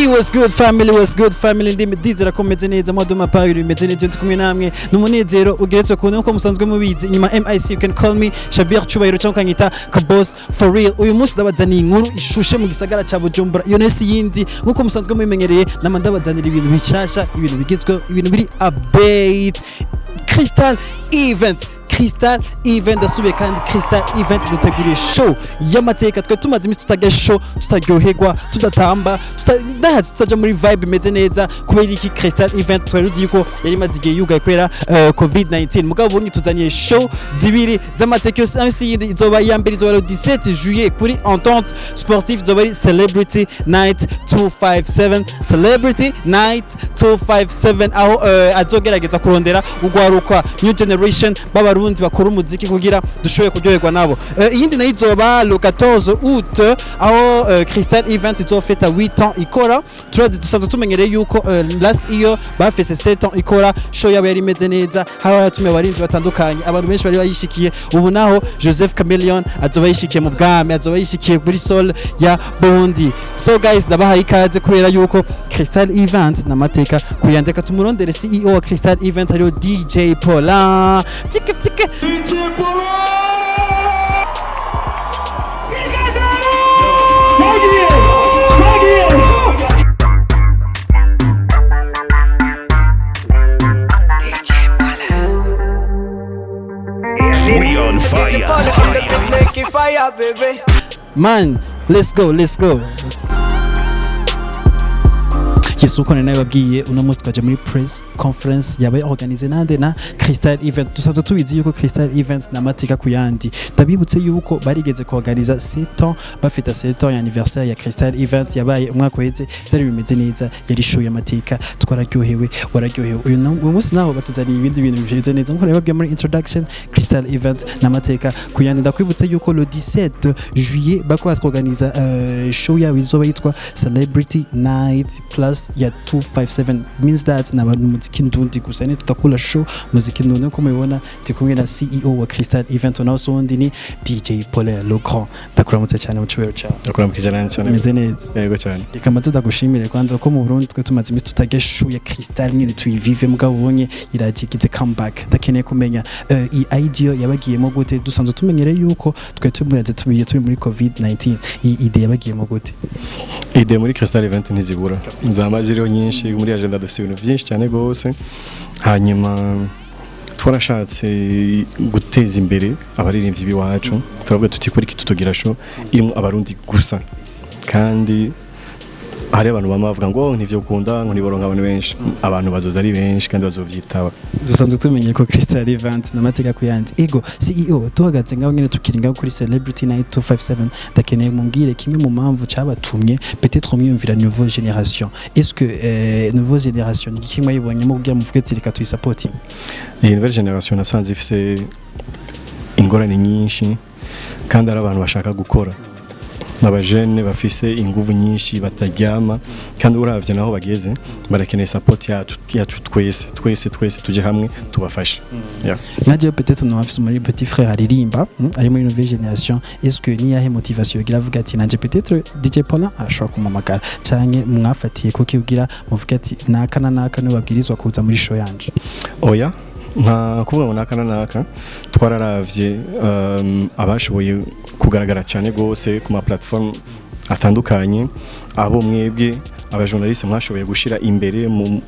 was good family ndimi dizera ko meze neza moduma payuri meze neza ndikumwe namwe numunezero ugeretswe ku nko musanzwe mubizi inyuma MIC you can call me Shabir Chubahiro cyangwa kanyita Kabos for real uyu munsi ndabazaniye inkuru ishushe mu gisagara ca Bujumbura iyo nesi yindi nkuko musanzwe mumenyereye namandabazanira ibintu bishasha ibintu bigezwe ibintu biri update Crystal Event asube kandi Crystal Event duteguriye show y'amateka twe tumaze imisi tutaga show tutaryoherwa tudatamba tutaja muri vibe imeze neza kubera iki Crystal Event twaruzi yuko yari maze igihe yugaye kwera COVID-19 mugabo bunyi tuzaniye show zibiri z'amateka yose yindi izoba ya mbere izoba le 17 juillet kuri Entente Sportive izoba ari Celebrity Night 257 aho azogerageza kurondera ugwaruka new generation b'abarundi bakora umuziki kugira dushoboye kuryoherwa nabo iyindi nayo izoba le 14 août aho Crystal Event izofeta 8 ans ikora dusanzwe tumenyereye yuko last year bafese 7 ans ikora show yabo yari imeze neza haratumye abarinzi batandukanye abantu benshi bari bayishikiye ubu naho Joseph Chameleone azoba yishikiye mu bwami azoba yishikiye kuri Sol ya Burundi so guys ndabahaye ikaze kubera yuko Crystal Event namateka kuyandeka tumurondere CEO wa Crystal Event ariyo DJ Paula DJ Paula We on fire. Fire, baby. Man, let's go. Yesuko nawe babwiye uno munsi twaje muri press conference yabaye organize nande na Crystal Event dusanzwe tubizi yuko Crystal Events namateka kuyandi ndabibutse yuko barigeze ko organiza 7 ans bafita 7 ans anniversaire ya Crystal Event yabaye umwaka weze byari bimeze neza yari show y'amateka twararyohewe wararyohewe uyu munsi naho batuzaniye ibindi bintu bimeze neza nko babwiye muri introduction Crystal Event namateka kuyandi ndakwibutse yuko le 17 juillet bako organiza show ya izoba yitwa Celebrity Night plus ya 257 means that na muziki ndundi gusa ne tutakula show muziki ndundi nko mubibona tikumwe na CEO wa Crystal Event nawo sondi ni DJ Paula Le Grand ndakuramutse cyane mu cyubero cyawe ndakuramukije cyane meze neza yego cyane reka maze ndagushimire kwanza ko mu Burundi twe tumaze imisi tutage show ya Crystal nyine tuyivive mugabo ubonye iragikize comeback ndakeneye kumenya i idea yabagiyemo gute dusanzwe tumenyere yuko twe tumuyaze tubiye turi muri COVID-19 i idea yabagiyemo gute idea muri Crystal Event ntizibura ziriho nyinshi muri agenda dufite ibintu byinshi cyane gose hanyuma twarashatse guteza imbere abaririmbyi biwacu turavuga tuti kuri kitugira show irimo abarundi gusa kandi hari abantu bamavuga ngo ntivyo gukunda ngo niboronka abantu benshi abantu bazoza ari benshi kandi bazovyitaba dusanzwe tumenye ko Crystal Event namateka kuyandi ego CEO tuhagaze ngaho nyine tukiringa kuri Celebrity Night 257 ndakeneye mumbwire kimwe mu mpamvu cabatumye peut-être mwiyumvira nouvelle génération est-ce que nouvelle génération ni kimwe yibonyemo kugira muvuge ati reka tuyisupporting iyi nouvelle génération nasanze ifise ingorane nyinshi kandi ari abantu bashaka gukora n'abajene bafise inguvu nyinshi bataryama kandi uravye naho bageze barakeneye support yacu twese tuje hamwe tubafasha naje peut-être no afise muri petit frère aririmba ari muri nouvelle génération est-ce que ni yahe motivation gira vuga ati nanje peut-être DJ Paula arashobora kumamagara canke mwafatiye ko kibwira muvuga ati naka no babwirizwa kuza muri show yanje oya nta kuvuga ngo naka twararavye abashoboye kugaragara cyane gose ku ma platform atandukanye abo mwebwe abajournaliste mwashoboye gushira imbere mu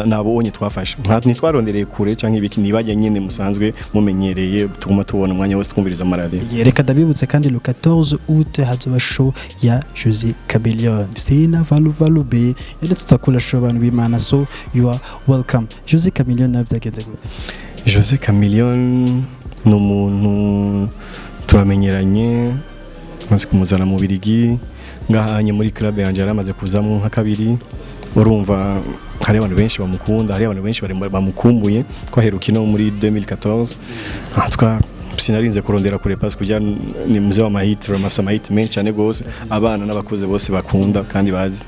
nabonye twafashe ntitwarondereye kure canke ibiki nibajye nyene musanzwe mumenyereye tuguma tubona umwanya wose twumviriza amaradiyo reka ndabibutse kandi le 14 août hazoba show ya Joseph Chameleone sina valu be yende tutakula show abantu b'Imana so you are welcome Joseph Chameleone navyagenze gute Joseph Chameleone n'umuntu turamenyeranye maze kumuzana mu Birigi ngahanye muri club yanje yaramaze kuzamo nka kabiri urumva hari abantu benshi bamukunda hari abantu benshi bamukumbuye ko aheruka no muri 2014 sinarinze kurondera kure pass kujya ni muzee wa mahit ramafsa mahit menshi cyane gose abana n'abakuze bose bakunda kandi bazi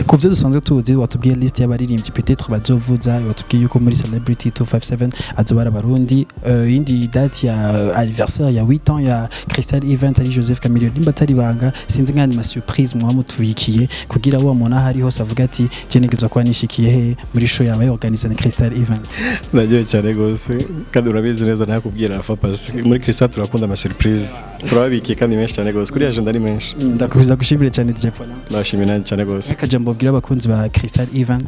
ku byo dusanzwe tuzi watubwiye list y'abaririmbyi peut-être bazovuza watubwiye yuko muri Celebrity 257 azobara abarundi indi date ya anniversaire ya 8 ans ya Crystal Event ari Joseph Chameleone nimba atari banga sinzi nk'andi ma surprise mwamutubikiye kugira wo muntu ahari hose avuga ati jenegezwa kwa nishikiye he muri show yabaye organize na Crystal Event. Nagiye cyane gose kandi urabizi neza nakubwira afa pass muri Crystal turakunda ama surprise turababikiye kandi menshi cyane gose kuri agenda ari menshi. Ndakuza gushimira cyane DJ Pona. Ndashimira cyane gose. Akajambo bwira abakunzi ba Crystal Event.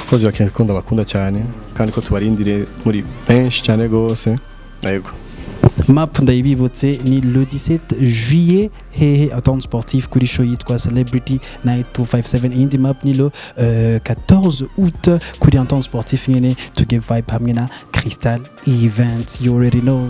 Kozi bakunda cyane kandi ko tubarindire muri benshi cyane gose. Yego. Map ndayibibutse ni le 17 juillet hehe attente sportif kuri show yitwa Celebrity Night 257 indi map ni le 14 août kuri attente sportif nyene to give vibe hamwe na Crystal Event, you already know.